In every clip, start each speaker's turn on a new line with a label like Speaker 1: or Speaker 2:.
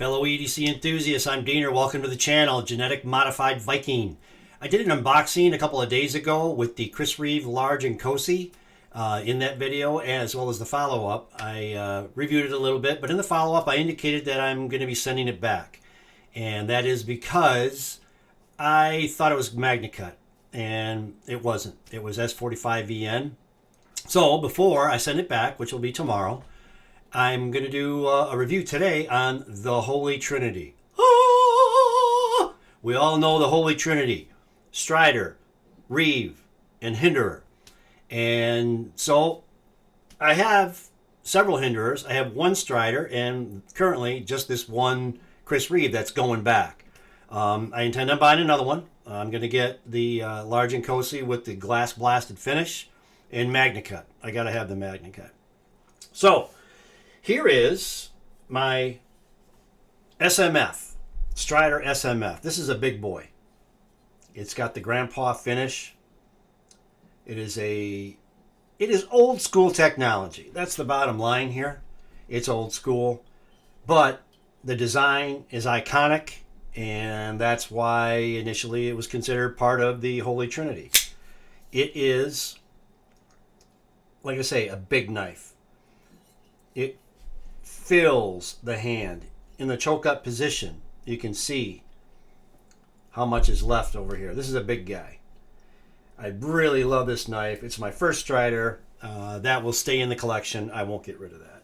Speaker 1: Fellow EDC enthusiasts, I'm Diener. Welcome to the channel, Genetic Modified Viking. I did an unboxing a couple of days ago with the Chris Reeve Large and Cozy in that video, as well as the follow-up. I reviewed it a little bit, but in the follow-up I indicated that I'm going to be sending it back. And that is because I thought it was MagnaCut, and it wasn't. It was S45VN. So before I send it back, which will be tomorrow, I'm going to do a review today on the Holy Trinity. Ah! We all know the Holy Trinity: Strider, Reeve, and Hinderer. And so I have several Hinderers. I have one Strider and currently just this one Chris Reeve that's going back. I intend on buying another one. I'm going to get the Large and Cozy with the glass blasted finish and MagnaCut. I got to have the MagnaCut. So here is my SMF, Strider SMF. This is a big boy. It's got the grandpa finish. It is old school technology. That's the bottom line here. It's old school, but the design is iconic, and that's why initially it was considered part of the Holy Trinity. It is, like I say, a big knife. It fills the hand. In the choke up position, you can see how much is left over here. This is a big guy. I really love this knife. It's my first Strider. That will stay in the collection. I won't get rid of that.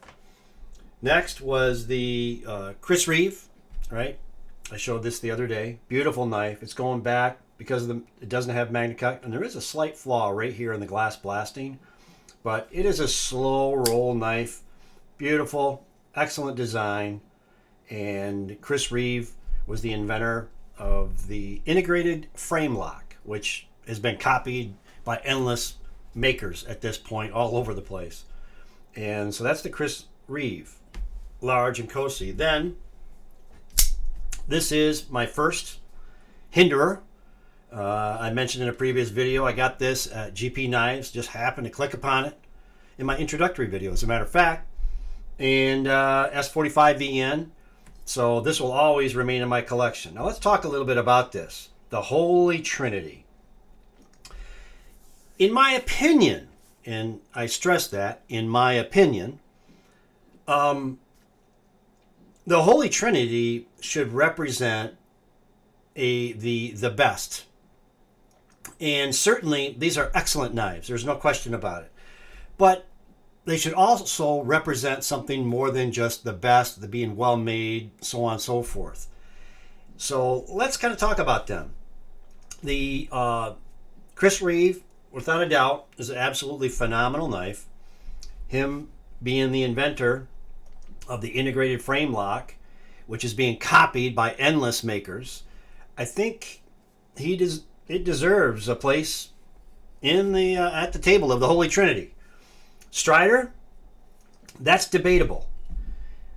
Speaker 1: Next was the Chris Reeve, right? I showed this the other day. Beautiful knife. It's going back because it doesn't have MagnaCut, and there is a slight flaw right here in the glass blasting, but it is a slow roll knife. Beautiful, excellent design. And Chris Reeve was the inventor of the integrated frame lock, which has been copied by endless makers at this point all over the place. And so that's the Chris Reeve Large and Cozy. Then this is my first Hinderer. I mentioned in a previous video I got this at GP Knives. Just happened to click upon it in my introductory video, as a matter of fact. And S45VN. So this will always remain in my collection. Now let's talk a little bit about this. The Holy Trinity. In my opinion, and I stress that, in my opinion, the Holy Trinity should represent the best. And certainly these are excellent knives. There's no question about it. But they should also represent something more than just the best, the being well made, so on and so forth. So let's kind of talk about them. The Chris Reeve, without a doubt, is an absolutely phenomenal knife. Him being the inventor of the integrated frame lock, which is being copied by endless makers, I think it deserves a place in the at the table of the Holy Trinity. Strider, that's debatable.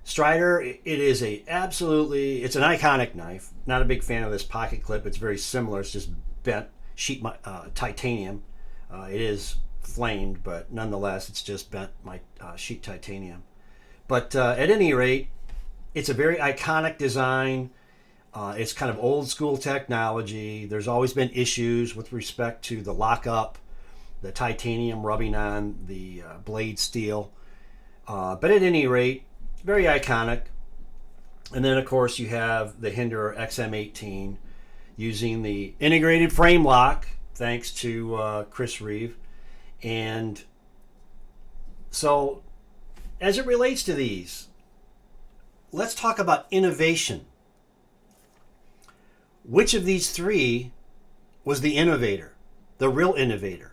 Speaker 1: Strider, it's an iconic knife. Not a big fan of this pocket clip. It's very similar. It's just bent sheet titanium. It is flamed, but nonetheless, it's just bent sheet titanium. But at any rate, it's a very iconic design. It's kind of old school technology. There's always been issues with respect to the lockup, the titanium rubbing on the blade steel. But at any rate, very iconic. And then, of course, you have the Hinderer XM18 using the integrated frame lock, thanks to Chris Reeve. And so, as it relates to these, let's talk about innovation. Which of these three was the innovator, the real innovator?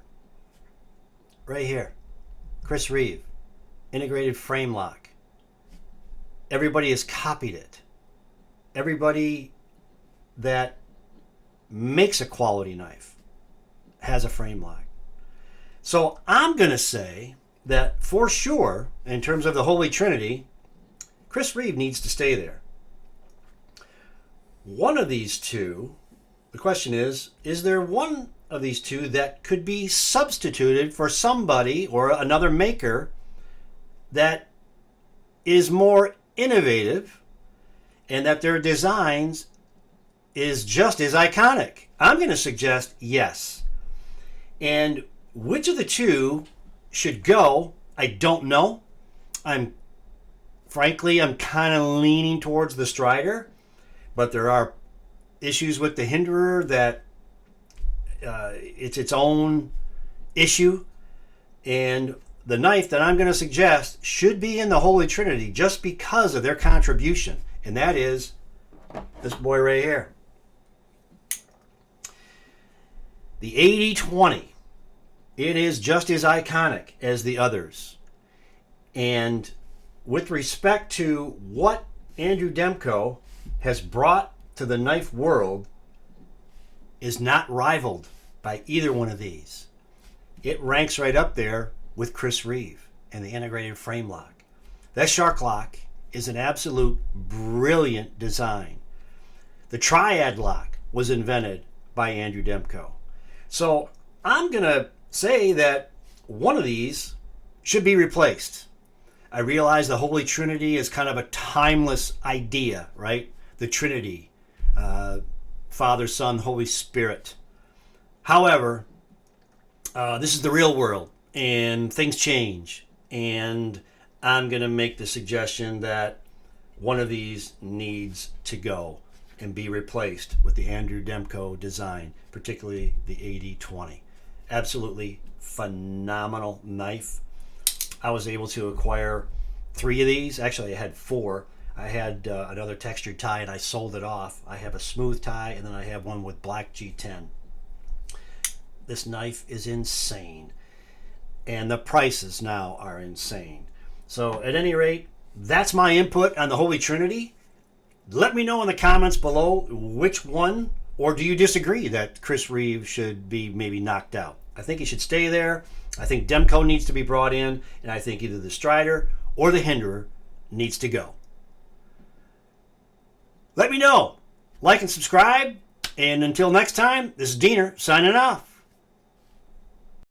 Speaker 1: Right here, Chris Reeve, integrated frame lock. Everybody has copied it. Everybody that makes a quality knife has a frame lock. So I'm going to say that for sure, in terms of the Holy Trinity, Chris Reeve needs to stay there. One of these two, the question is there one of these two that could be substituted for somebody or another maker that is more innovative and that their designs is just as iconic? I'm going to suggest yes. And which of the two should go, I don't know. Frankly, I'm kind of leaning towards the Strider, but there are issues with the Hinderer that it's its own issue. And the knife that I'm going to suggest should be in the Holy Trinity just because of their contribution, and that is this boy right here. The 8020. It is just as iconic as the others. And with respect to what Andrew Demko has brought to the knife world, is not rivaled by either one of these. It ranks right up there with Chris Reeve and the integrated frame lock. That shark lock is an absolute brilliant design. The triad lock was invented by Andrew Demko. So I'm going to say that one of these should be replaced. I realize the Holy Trinity is kind of a timeless idea, right? The Trinity, Father, Son, Holy Spirit. However, this is the real world, and things change. And I'm going to make the suggestion that one of these needs to go and be replaced with the Andrew Demko design, particularly the 8020. Absolutely phenomenal knife. I was able to acquire 3 of these. Actually, I had 4. I had another textured tie, and I sold it off. I have a smooth tie, and then I have one with black G10. This knife is insane, and the prices now are insane. So at any rate, that's my input on the Holy Trinity. Let me know in the comments below which one, or do you disagree that Chris Reeve should be maybe knocked out? I think he should stay there. I think Demko needs to be brought in, and I think either the Strider or the Hinderer needs to go. Let me know. Like and subscribe, and until next time, this is Diener signing off.